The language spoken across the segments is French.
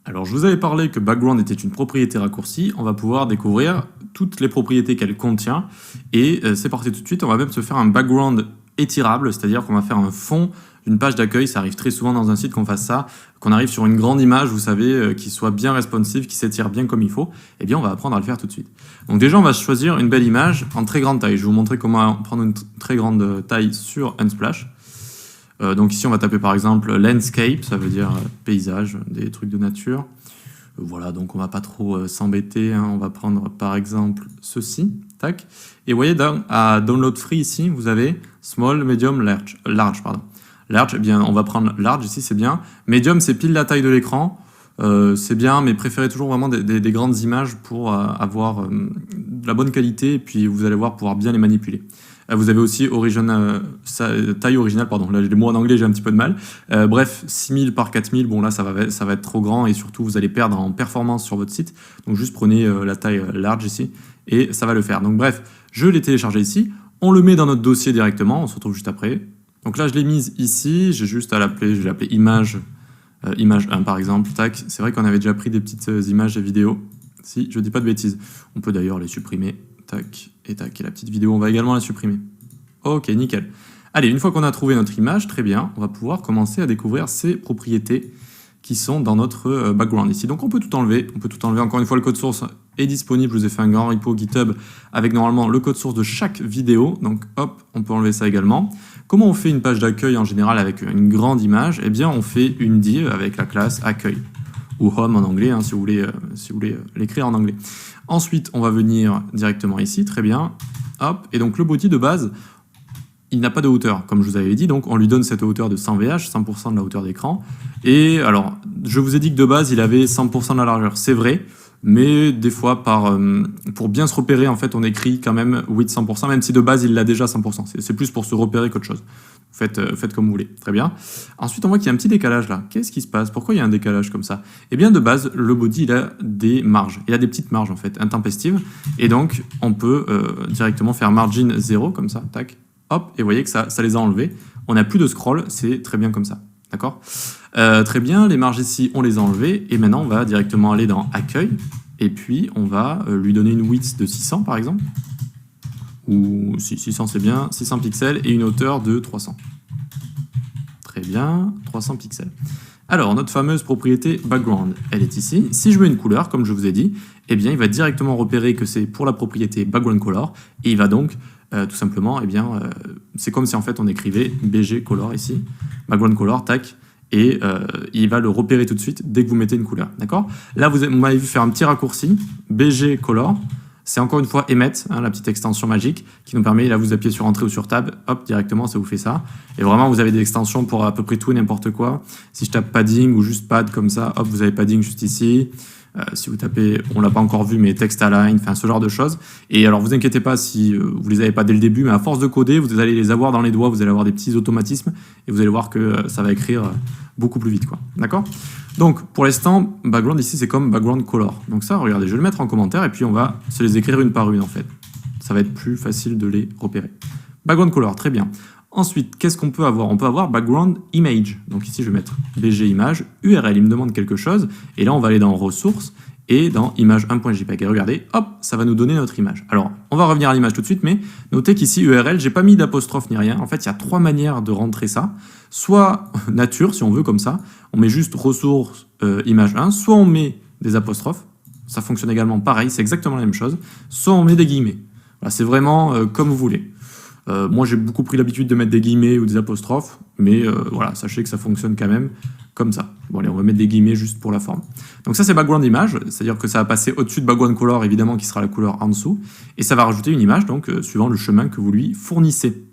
Alors, je vous avais parlé que background était une propriété raccourcie. On va pouvoir découvrir toutes les propriétés qu'elle contient. Et c'est parti tout de suite. On va même se faire un background étirable, c'est-à-dire qu'on va faire un fond d'une page d'accueil. Ça arrive très souvent dans un site qu'on fasse ça, qu'on arrive sur une grande image, vous savez, qui soit bien responsive, qui s'étire bien comme il faut. Eh bien, on va apprendre à le faire tout de suite. Donc déjà, on va choisir une belle image en très grande taille. Je vais vous montrer comment prendre une très grande taille sur Unsplash. Donc ici, on va taper par exemple landscape, ça veut dire paysage, des trucs de nature. Voilà, donc on va pas trop s'embêter, hein. On va prendre par exemple ceci, tac. Et vous voyez, à download free ici, vous avez small, medium, large, pardon. Large, eh bien, on va prendre large ici, c'est bien. Medium, c'est pile la taille de l'écran. C'est bien, mais préférez toujours vraiment des grandes images pour avoir de la bonne qualité, et puis vous allez voir pouvoir bien les manipuler. Vous avez aussi taille originale, pardon, là les mots en anglais j'ai un petit peu de mal. Bref, 6000 par 4000, bon là ça va être trop grand et surtout vous allez perdre en performance sur votre site. Donc juste prenez la taille large ici et ça va le faire. Donc bref, je l'ai téléchargé ici, on le met dans notre dossier directement, on se retrouve juste après. Donc là je l'ai mise ici, j'ai juste à l'appeler, je vais l'appeler image 1 par exemple, tac. C'est vrai qu'on avait déjà pris des petites images et vidéos, si je dis pas de bêtises. On peut d'ailleurs les supprimer. Tac, et tac, et la petite vidéo, on va également la supprimer. Ok, nickel. Allez, une fois qu'on a trouvé notre image, très bien, on va pouvoir commencer à découvrir ces propriétés qui sont dans notre background ici. Donc on peut tout enlever, encore une fois, le code source est disponible, je vous ai fait un grand repo GitHub avec normalement le code source de chaque vidéo, donc hop, on peut enlever ça également. Comment on fait une page d'accueil en général avec une grande image? Eh bien, on fait une div avec la classe accueil, ou home en anglais, hein, si vous voulez l'écrire en anglais. Ensuite, on va venir directement ici, très bien, hop, et donc le body de base, il n'a pas de hauteur, comme je vous avais dit, donc on lui donne cette hauteur de 100 VH, 100% de la hauteur d'écran, et alors, je vous ai dit que de base, il avait 100% de la largeur, c'est vrai, mais des fois, pour bien se repérer, en fait, on écrit quand même width 100%, même si de base, il l'a déjà 100%, c'est plus pour se repérer qu'autre chose. Faites comme vous voulez, très bien. Ensuite, on voit qu'il y a un petit décalage là. Qu'est-ce qui se passe? Pourquoi il y a un décalage comme ça? Eh bien, de base, le body, il a des marges. Il a des petites marges, en fait, intempestives. Et donc, on peut directement faire margin 0, comme ça, tac, hop, et vous voyez que ça les a enlevés. On n'a plus de scroll, c'est très bien comme ça, d'accord? Très bien, les marges ici, on les a enlevées. Et maintenant, on va directement aller dans accueil. Et puis, on va lui donner une width de 600, par exemple. Ou 600 c'est bien, 600 pixels et une hauteur de 300. Très bien, 300 pixels. Alors, notre fameuse propriété background, elle est ici. Si je mets une couleur, comme je vous ai dit, eh bien, il va directement repérer que c'est pour la propriété background color, et il va donc, tout simplement, eh bien, c'est comme si en fait on écrivait BG color ici, background color, tac, et il va le repérer tout de suite dès que vous mettez une couleur, d'accord? Là, vous m'avez vu faire un petit raccourci, BG color. C'est encore une fois emmet, hein, la petite extension magique qui nous permet, là vous appuyez sur entrée ou sur tab, hop, directement ça vous fait ça. Et vraiment vous avez des extensions pour à peu près tout et n'importe quoi. Si je tape padding ou juste pad comme ça, hop, vous avez padding juste ici. Si vous tapez, on l'a pas encore vu, mais text align, enfin ce genre de choses. Et alors vous inquiétez pas si vous les avez pas dès le début, mais à force de coder, vous allez les avoir dans les doigts, vous allez avoir des petits automatismes et vous allez voir que ça va écrire beaucoup plus vite, quoi. D'accord? Donc pour l'instant, background ici c'est comme background color. Donc ça, regardez, je vais le mettre en commentaire et puis on va se les écrire une par une en fait. Ça va être plus facile de les repérer. Background color, très bien. Ensuite, qu'est-ce qu'on peut avoir? On peut avoir background image. Donc ici, je vais mettre BG image, URL, il me demande quelque chose. Et là, on va aller dans ressources et dans image1.jpg. Et regardez, hop, ça va nous donner notre image. Alors, on va revenir à l'image tout de suite, mais notez qu'ici, URL, j'ai pas mis d'apostrophe ni rien. En fait, il y a trois manières de rentrer ça. Soit nature, si on veut, comme ça. On met juste ressources image 1. Soit on met des apostrophes. Ça fonctionne également pareil, c'est exactement la même chose. Soit on met des guillemets. Voilà, c'est vraiment comme vous voulez. Moi, j'ai beaucoup pris l'habitude de mettre des guillemets ou des apostrophes, mais voilà, sachez que ça fonctionne quand même comme ça. Bon, allez, on va mettre des guillemets juste pour la forme. Donc ça, c'est background image, c'est-à-dire que ça va passer au-dessus de background color, évidemment, qui sera la couleur en dessous, et ça va rajouter une image, donc suivant le chemin que vous lui fournissez.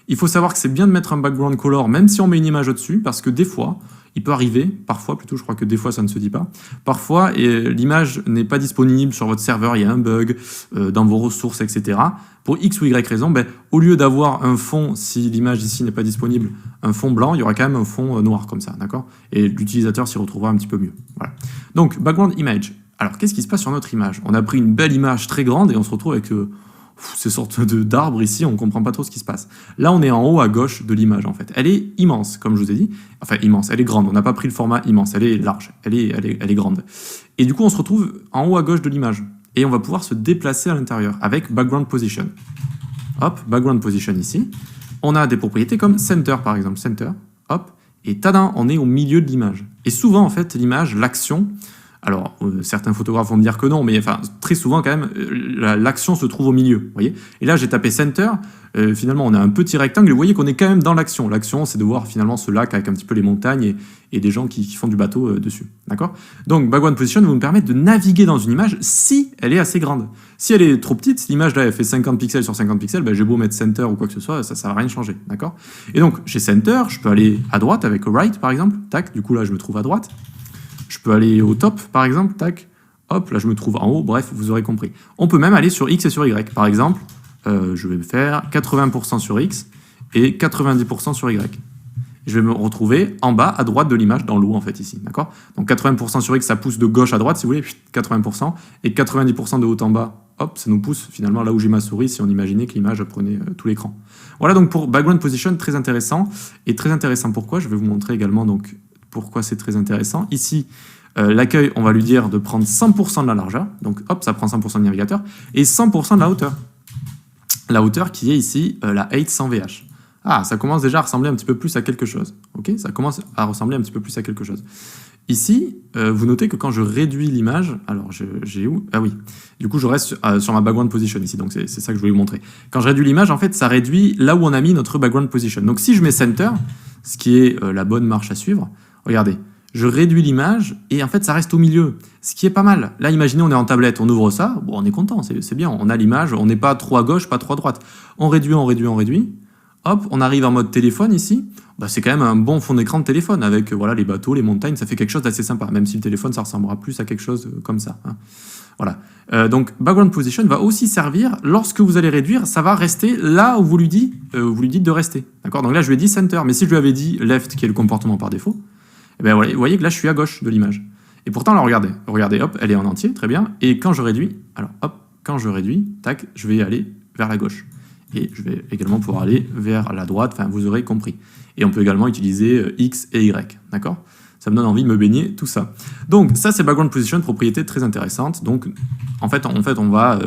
Il faut savoir que c'est bien de mettre un background color, même si on met une image au-dessus, parce que des fois, il peut arriver, parfois plutôt, je crois que des fois ça ne se dit pas, parfois l'image n'est pas disponible sur votre serveur, il y a un bug dans vos ressources, etc. Pour X ou Y raison, au lieu d'avoir un fond, si l'image ici n'est pas disponible, un fond blanc, il y aura quand même un fond noir comme ça, d'accord? Et l'utilisateur s'y retrouvera un petit peu mieux. Voilà. Donc, background image. Alors, qu'est-ce qui se passe sur notre image? On a pris une belle image très grande et on se retrouve avec ces sortes d'arbres ici, on ne comprend pas trop ce qui se passe. Là, on est en haut à gauche de l'image, en fait. Elle est immense, comme je vous ai dit. Enfin, immense, elle est grande. On n'a pas pris le format immense, elle est large, elle est grande. Et du coup, on se retrouve en haut à gauche de l'image. Et on va pouvoir se déplacer à l'intérieur avec Background Position. Hop, Background Position ici. On a des propriétés comme Center, par exemple. Center, hop, et tadam, on est au milieu de l'image. Et souvent, en fait, l'image, l'action... Alors, certains photographes vont me dire que non, mais enfin, très souvent, quand même, l'action se trouve au milieu, vous voyez. Et là, j'ai tapé Center, finalement, on a un petit rectangle, et vous voyez qu'on est quand même dans l'action. L'action, c'est de voir, finalement, ce lac avec un petit peu les montagnes et des gens qui font du bateau dessus, d'accord. Donc, Background Position va nous permettre de naviguer dans une image si elle est assez grande. Si elle est trop petite, si l'image, là, elle fait 50 pixels sur 50 pixels, ben, j'ai beau mettre Center ou quoi que ce soit, ça va rien changer, d'accord. Et donc, chez Center, je peux aller à droite avec Right, par exemple, tac, du coup, là, je me trouve à droite. Je peux aller au top, par exemple, tac, hop, là je me trouve en haut, bref, vous aurez compris. On peut même aller sur X et sur Y. Par exemple, je vais faire 80% sur X et 90% sur Y. Je vais me retrouver en bas, à droite de l'image, dans l'eau, en fait, ici, d'accord. Donc 80% sur X, ça pousse de gauche à droite, si vous voulez, 80%, et 90% de haut en bas, hop, ça nous pousse finalement là où j'ai ma souris, si on imaginait que l'image prenait tout l'écran. Voilà donc pour Background Position, très intéressant. Et très intéressant pourquoi, je vais vous montrer également donc pourquoi c'est très intéressant. Ici, l'accueil, on va lui dire de prendre 100% de la largeur. Donc, hop, ça prend 100% du navigateur. Et 100% de la hauteur. La hauteur qui est ici, la 800 VH. Ah, ça commence déjà à ressembler un petit peu plus à quelque chose. Ok, ça commence à ressembler un petit peu plus à quelque chose. Ici, vous notez que quand je réduis l'image, alors j'ai où? Ah oui, du coup je reste sur ma background position ici, donc c'est ça que je voulais vous montrer. Quand je réduis l'image, en fait, ça réduit là où on a mis notre background position. Donc si je mets center, ce qui est la bonne marche à suivre, regardez, je réduis l'image et en fait ça reste au milieu, ce qui est pas mal. Là, imaginez, on est en tablette, on ouvre ça, bon, on est content, c'est bien, on a l'image, on n'est pas trop à gauche, pas trop à droite. On réduit, on réduit, on réduit. Hop, on arrive en mode téléphone ici. Bah, c'est quand même un bon fond d'écran de téléphone avec voilà, les bateaux, les montagnes, ça fait quelque chose d'assez sympa, même si le téléphone, ça ressemblera plus à quelque chose comme ça. Hein. Voilà. Donc, Background Position va aussi servir, lorsque vous allez réduire, ça va rester là où vous lui dites de rester. D'accord. Donc là, je lui ai dit Center, mais si je lui avais dit Left, qui est le comportement par défaut, eh bien, vous voyez que là, je suis à gauche de l'image. Et pourtant, là, regardez, hop, elle est en entier, très bien. Et quand je réduis, alors hop, quand je réduis, tac, je vais aller vers la gauche. Et je vais également pouvoir aller vers la droite, enfin, vous aurez compris. Et on peut également utiliser X et Y, d'accord? Ça me donne envie de me baigner, tout ça. Donc, ça, c'est Background Position, propriété très intéressante. Donc, en fait on va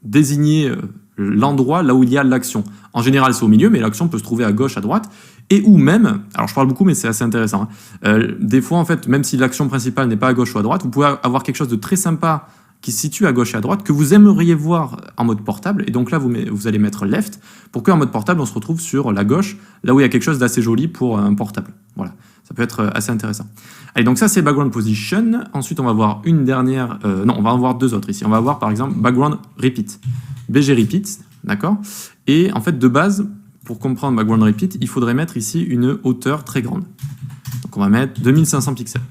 désigner l'endroit là où il y a l'action. En général, c'est au milieu, mais l'action peut se trouver à gauche, à droite, et ou même, alors je parle beaucoup, mais c'est assez intéressant, hein, des fois, en fait, même si l'action principale n'est pas à gauche ou à droite, vous pouvez avoir quelque chose de très sympa qui se situe à gauche et à droite, que vous aimeriez voir en mode portable, et donc là, vous allez mettre left, pour qu'en mode portable, on se retrouve sur la gauche, là où il y a quelque chose d'assez joli pour un portable. Voilà, ça peut être assez intéressant. Allez, donc ça, c'est Background Position. Ensuite, on va voir une dernière... non, on va en voir deux autres ici. On va voir, par exemple, Background Repeat. BG Repeat, d'accord. Et en fait, de base, pour comprendre Background Repeat, il faudrait mettre ici une hauteur très grande. Donc, on va mettre 2500 pixels.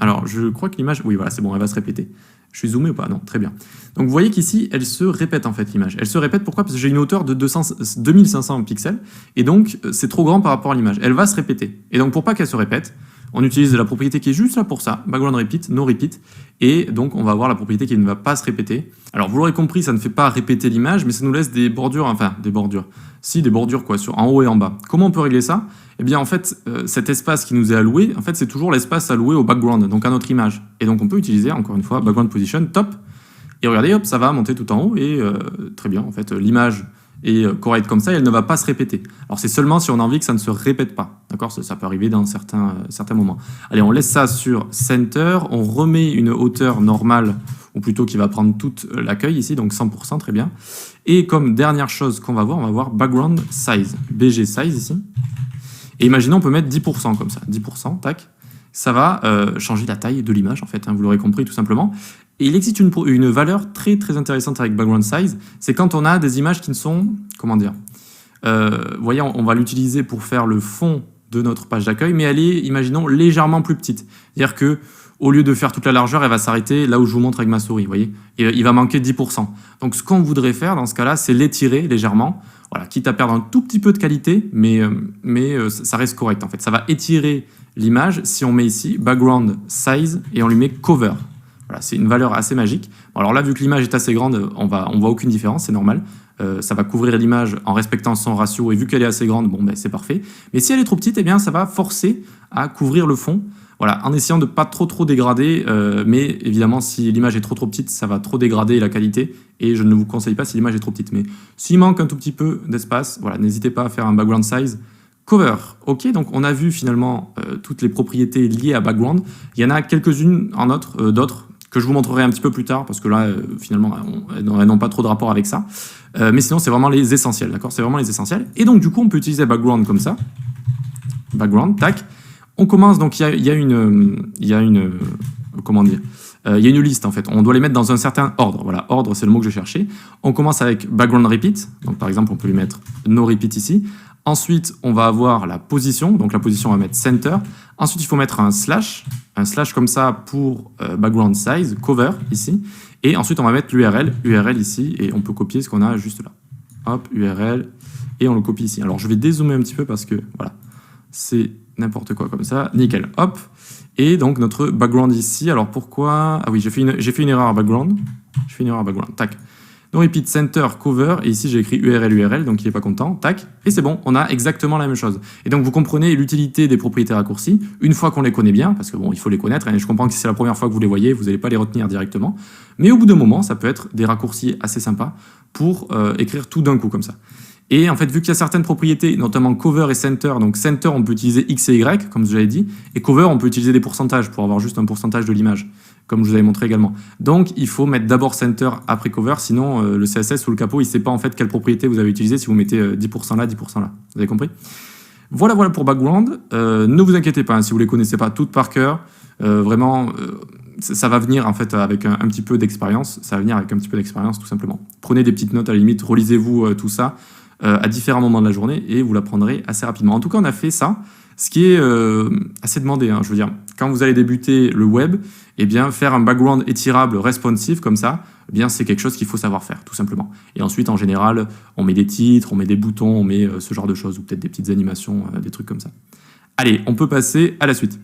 Alors, je crois que l'image... Oui, voilà, c'est bon, elle va se répéter. Je suis zoomé ou pas? Non, très bien. Donc vous voyez qu'ici, elle se répète en fait l'image. Elle se répète pourquoi? Parce que j'ai une hauteur de 2500 pixels, et donc c'est trop grand par rapport à l'image. Elle va se répéter. Et donc pour pas qu'elle se répète, on utilise la propriété qui est juste là pour ça, Background Repeat, No Repeat, et donc on va avoir la propriété qui ne va pas se répéter. Alors vous l'aurez compris, ça ne fait pas répéter l'image, mais ça nous laisse des bordures, enfin des bordures. Si, des bordures quoi, en haut et en bas. Comment on peut régler ça? Eh bien en fait, cet espace qui nous est alloué, en fait c'est toujours l'espace alloué au background, donc à notre image. Et donc on peut utiliser, encore une fois, Background Position, top, et regardez, hop, ça va monter tout en haut, et très bien, en fait, l'image est correcte comme ça, et elle ne va pas se répéter. Alors c'est seulement si on a envie que ça ne se répète pas, d'accord? Ça peut arriver dans certains moments. Allez, on laisse ça sur Center, on remet une hauteur normale, ou plutôt qui va prendre toute l'accueil ici, donc 100%, très bien. Et comme dernière chose qu'on va voir, on va voir Background Size, BG Size ici. Et imaginons, on peut mettre 10% comme ça, 10%, tac. Ça va changer la taille de l'image, en fait, hein, vous l'aurez compris tout simplement. Et il existe une valeur très très intéressante avec Background Size, c'est quand on a des images qui ne sont, comment dire, vous voyez, on va l'utiliser pour faire le fond de notre page d'accueil, mais elle est, imaginons, légèrement plus petite. C'est-à-dire que au lieu de faire toute la largeur, elle va s'arrêter là où je vous montre avec ma souris, vous voyez. Et il va manquer 10%. Donc ce qu'on voudrait faire dans ce cas-là, c'est l'étirer légèrement, voilà, quitte à perdre un tout petit peu de qualité, mais ça reste correct en fait. Ça va étirer l'image si on met ici Background Size et on lui met Cover. Voilà, c'est une valeur assez magique. Bon, alors là, vu que l'image est assez grande, on voit aucune différence, c'est normal. Ça va couvrir l'image en respectant son ratio, et vu qu'elle est assez grande, bon, ben, c'est parfait. Mais si elle est trop petite, eh bien, ça va forcer à couvrir le fond. Voilà, en essayant de ne pas trop dégrader, mais évidemment, si l'image est trop petite, ça va trop dégrader la qualité, et je ne vous conseille pas si l'image est trop petite. Mais s'il manque un tout petit peu d'espace, voilà, n'hésitez pas à faire un background size cover. Ok, donc on a vu finalement toutes les propriétés liées à background. Il y en a quelques-unes en d'autres que je vous montrerai un petit peu plus tard, parce que là, finalement, elles n'ont pas trop de rapport avec ça. Mais sinon, c'est vraiment les essentiels, d'accord? C'est vraiment les essentiels. Et donc, du coup, on peut utiliser background comme ça. Background, tac. On commence, donc il y a une comment dire, il y a une liste en fait. On doit les mettre dans un certain ordre. Voilà, ordre, c'est le mot que je cherchais. On commence avec background repeat. Donc par exemple, on peut lui mettre no repeat ici. Ensuite, on va avoir la position. Donc la position, on va mettre center. Ensuite, il faut mettre un slash comme ça pour background size, cover ici. Et ensuite, on va mettre l'URL ici, et on peut copier ce qu'on a juste là. Hop, URL, et on le copie ici. Alors je vais dézoomer un petit peu parce que voilà, c'est n'importe quoi comme ça, nickel, hop. Et donc notre background ici, alors pourquoi... Ah oui, j'ai fait une erreur à background. Tac. No repeat center cover, et ici j'ai écrit URL, donc il n'est pas content, tac. Et c'est bon, on a exactement la même chose. Et donc vous comprenez l'utilité des propriétés raccourcis, une fois qu'on les connaît bien, parce que bon, il faut les connaître, et je comprends que si c'est la première fois que vous les voyez, vous n'allez pas les retenir directement. Mais au bout d'un moment, ça peut être des raccourcis assez sympas pour écrire tout d'un coup comme ça. Et en fait, vu qu'il y a certaines propriétés, notamment cover et center, donc center, on peut utiliser X et Y, comme je l'avais dit, et cover, on peut utiliser des pourcentages pour avoir juste un pourcentage de l'image, comme je vous avais montré également. Donc, il faut mettre d'abord center après cover, sinon le CSS ou le capot, il ne sait pas en fait quelle propriété vous avez utilisée si vous mettez 10% là, 10% là. Vous avez compris? Voilà pour background. Ne vous inquiétez pas, hein, si vous ne les connaissez pas toutes par cœur, vraiment, ça va venir en fait avec un petit peu d'expérience. Ça va venir avec un petit peu d'expérience, tout simplement. Prenez des petites notes à la limite, relisez-vous tout ça à différents moments de la journée et vous l'apprendrez assez rapidement. En tout cas, on a fait ça, ce qui est assez demandé. Hein, je veux dire, quand vous allez débuter le web, eh bien, faire un background étirable responsive comme ça, eh bien, c'est quelque chose qu'il faut savoir faire, tout simplement. Et ensuite, en général, on met des titres, on met des boutons, on met ce genre de choses, ou peut-être des petites animations, des trucs comme ça. Allez, on peut passer à la suite.